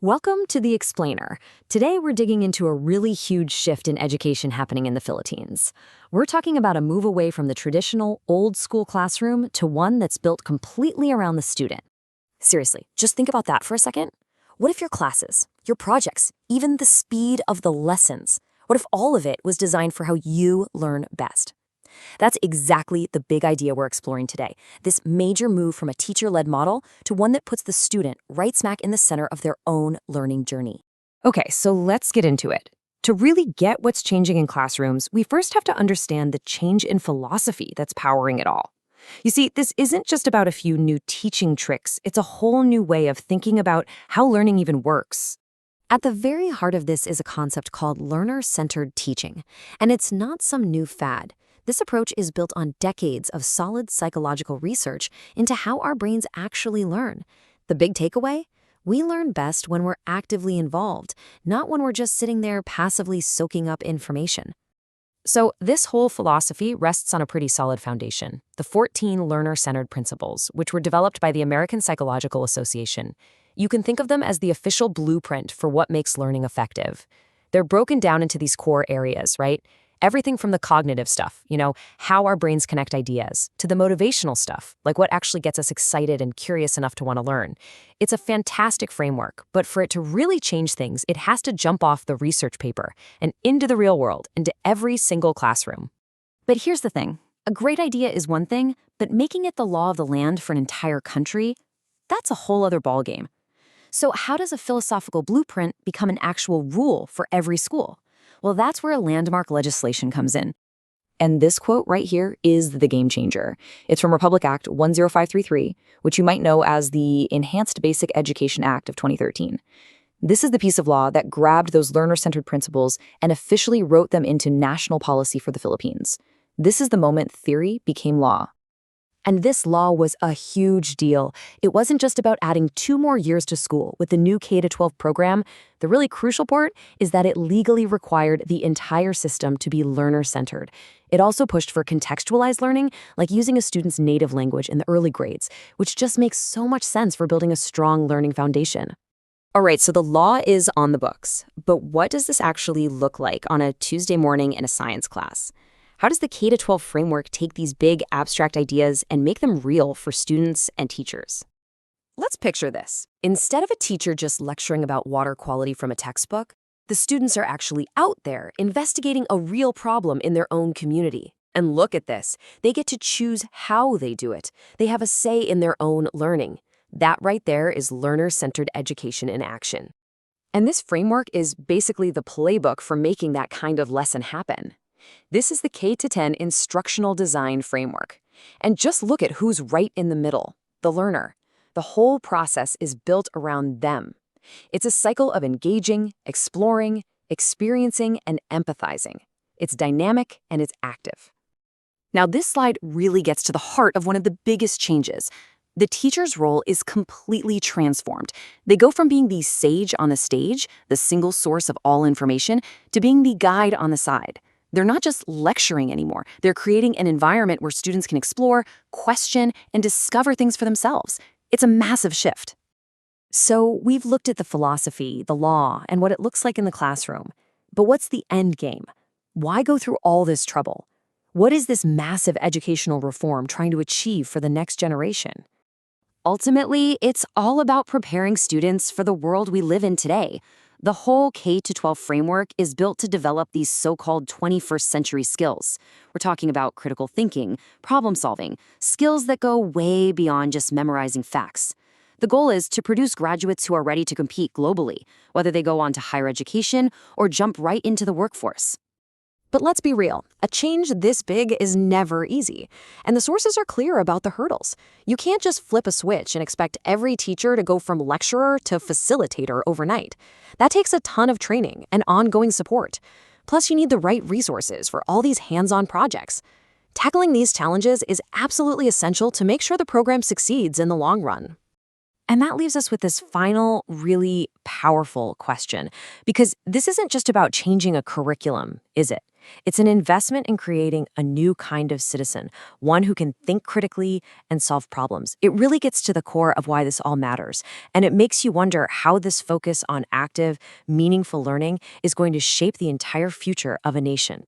Welcome to The Explainer. Today we're digging into a really huge shift in education happening in the Philippines. We're talking about a move away from the traditional, old-school classroom to one that's built completely around the student. Seriously, just think about that for a second. What if your classes, your projects, even the speed of the lessons, what if all of it was designed for how you learn best? That's exactly the big idea we're exploring today, this major move from a teacher-led model to one that puts the student right smack in the center of their own learning journey. Okay, so let's get into it. To really get what's changing in classrooms, we first have to understand the change in philosophy that's powering it all. You see, this isn't just about a few new teaching tricks, it's a whole new way of thinking about how learning even works. At the very heart of this is a concept called learner-centered teaching, and it's not some new fad. This approach is built on decades of solid psychological research into how our brains actually learn. The big takeaway? We learn best when we're actively involved, not when we're just sitting there passively soaking up information. So this whole philosophy rests on a pretty solid foundation, the 14 learner-centered principles, which were developed by the American Psychological Association. You can think of them as the official blueprint for what makes learning effective. They're broken down into these core areas, right? Everything from the cognitive stuff, how our brains connect ideas, to the motivational stuff, like what actually gets us excited and curious enough to want to learn. It's a fantastic framework, but for it to really change things, it has to jump off the research paper and into the real world, into every single classroom. But here's the thing. A great idea is one thing, but making it the law of the land for an entire country, that's a whole other ballgame. So how does a philosophical blueprint become an actual rule for every school? Well, that's where landmark legislation comes in. And this quote right here is the game changer. It's from Republic Act 10533, which you might know as the Enhanced Basic Education Act of 2013. This is the piece of law that grabbed those learner-centered principles and officially wrote them into national policy for the Philippines. This is the moment theory became law. And this law was a huge deal. It wasn't just about adding 2 more years to school with the new K-12 program. The really crucial part is that it legally required the entire system to be learner-centered. It also pushed for contextualized learning, like using a student's native language in the early grades, which just makes so much sense for building a strong learning foundation. All right, so the law is on the books. But what does this actually look like on a Tuesday morning in a science class? How does the K-12 framework take these big, abstract ideas and make them real for students and teachers? Let's picture this. Instead of a teacher just lecturing about water quality from a textbook, the students are actually out there investigating a real problem in their own community. And look at this. They get to choose how they do it. They have a say in their own learning. That right there is learner-centered education in action. And this framework is basically the playbook for making that kind of lesson happen. This is the K-10 instructional design framework. And just look at who's right in the middle, the learner. The whole process is built around them. It's a cycle of engaging, exploring, experiencing, and empathizing. It's dynamic and it's active. Now, this slide really gets to the heart of one of the biggest changes. The teacher's role is completely transformed. They go from being the sage on the stage, the single source of all information, to being the guide on the side. They're not just lecturing anymore. They're creating an environment where students can explore, question, and discover things for themselves. It's a massive shift. So we've looked at the philosophy, the law, and what it looks like in the classroom. But what's the end game? Why go through all this trouble? What is this massive educational reform trying to achieve for the next generation? Ultimately, it's all about preparing students for the world we live in today. The whole K-12 framework is built to develop these so-called 21st century skills. We're talking about critical thinking, problem solving, skills that go way beyond just memorizing facts. The goal is to produce graduates who are ready to compete globally, whether they go on to higher education or jump right into the workforce. But let's be real, a change this big is never easy, and the sources are clear about the hurdles. You can't just flip a switch and expect every teacher to go from lecturer to facilitator overnight. That takes a ton of training and ongoing support. Plus, you need the right resources for all these hands-on projects. Tackling these challenges is absolutely essential to make sure the program succeeds in the long run. And that leaves us with this final, really powerful question, because this isn't just about changing a curriculum, is it? It's an investment in creating a new kind of citizen, one who can think critically and solve problems. It really gets to the core of why this all matters, and it makes you wonder how this focus on active, meaningful learning is going to shape the entire future of a nation.